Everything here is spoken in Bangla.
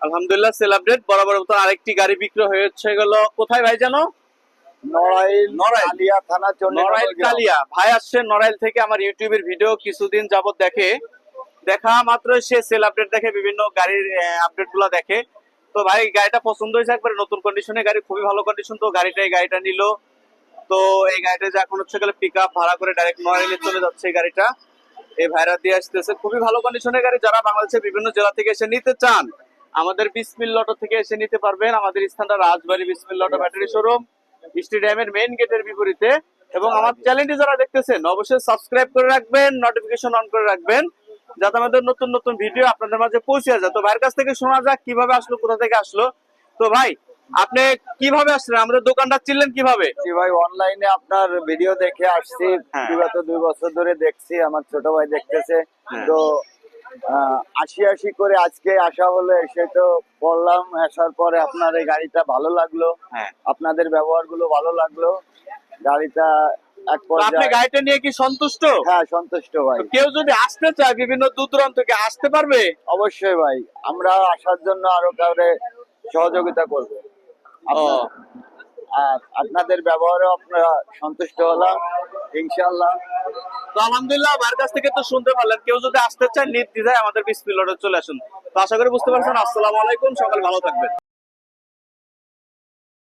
আলহামদুলিল্লাহ সেল আপডেট বরাবর মতো আরেকটি গাড়ি বিক্রি হয়েছে গেল কোথায় ভাই জানো? নড়াইল নড়াইল। কালিয়া থানা নড়াইল কালিয়া ভাই আসছে নড়াইল থেকে আমার ইউটিউবের ভিডিও কিছুদিন যাবত দেখে, দেখা মাত্র সে সেল আপডেট দেখে, বিভিন্ন গাড়ির আপডেট গুলা দেখে। তো ভাই গাড়িটা পছন্দ হয়েছে, একবারে নতুন কন্ডিশনে গাড়ি, খুবই ভালো কন্ডিশন। তো এই গাড়িটা নিল। তো এই গাড়িটা যে এখন হচ্ছে গেলে পিক আপ ভাড়া করে ডাইরেক্ট নড়াইলে চলে যাচ্ছে এই গাড়িটা। এই ভাইরা দিয়ে আসতেছে, খুবই ভালো কন্ডিশনের গাড়ি। যারা বাংলাদেশের বিভিন্ন জেলা থেকে এসে নিতে চান আমাদের বিসমিল অটো থেকে এসে নিতে পারবেন। আমাদের স্থানটা রাজবাড়ী বিসমিল অটো ব্যাটারি শোরুম, স্টেডিয়ামের মেইন গেটের বিপরীতে। এবং আমার চ্যানেলটি যারা দেখতেছেন অবশ্যই সাবস্ক্রাইব করে রাখবেন, নোটিফিকেশন অন করে রাখবেন, যাতে আমাদের নতুন নতুন ভিডিও আপনাদের মাঝে পৌঁছে যায়। তো ভাইয়ের কাছ থেকে শোনা যাক কিভাবে আসলো, কোথা থেকে আসলো। তো ভাই আপনি কিভাবে আসলেন, আমাদের দোকানটা চিনলেন কিভাবে? জি ভাই, অনলাইনে আপনার ভিডিও দেখে আসছি। হ্যাঁ। বিগত 2 বছর ধরে দেখছি, আমার ছোট ভাই দেখতেছে। হ্যাঁ। তো আসি করে আজকে আসা হলো, এসে তো পড়লাম। আসার পরে আপনার এই গাড়িটা ভালো লাগলো, হ্যাঁ। আপনাদের ব্যবহার গুলো ভালো লাগলো। গাড়িটা এক তো আপনি পর্যায়ে গাড়িটা নিয়ে কি সন্তুষ্ট? হ্যাঁ সন্তুষ্ট ভাই। তো কেউ যদি আসতে চায় বিভিন্ন দূর দূরান্ত থেকে আসতে পারবে? অবশ্যই ভাই, আমরা আসার জন্য আরো কাউরে সহযোগিতা করবো। আর আপনাদের ব্যবহারে আপনারা সন্তুষ্ট হলাম ইনশাআল্লাহ। তো আলহামদুলিল্লাহ ভাইয়ের কাছ থেকে তো শুনতে পারলেন, কেউ যদি আসতে চায় নির্দ্বিধায় আমাদের বিসমিল্লাহ চলে আসুন। তো আশা করি বুঝতে পারছেন। আসসালামু আলাইকুম, সকাল ভালো থাকবেন।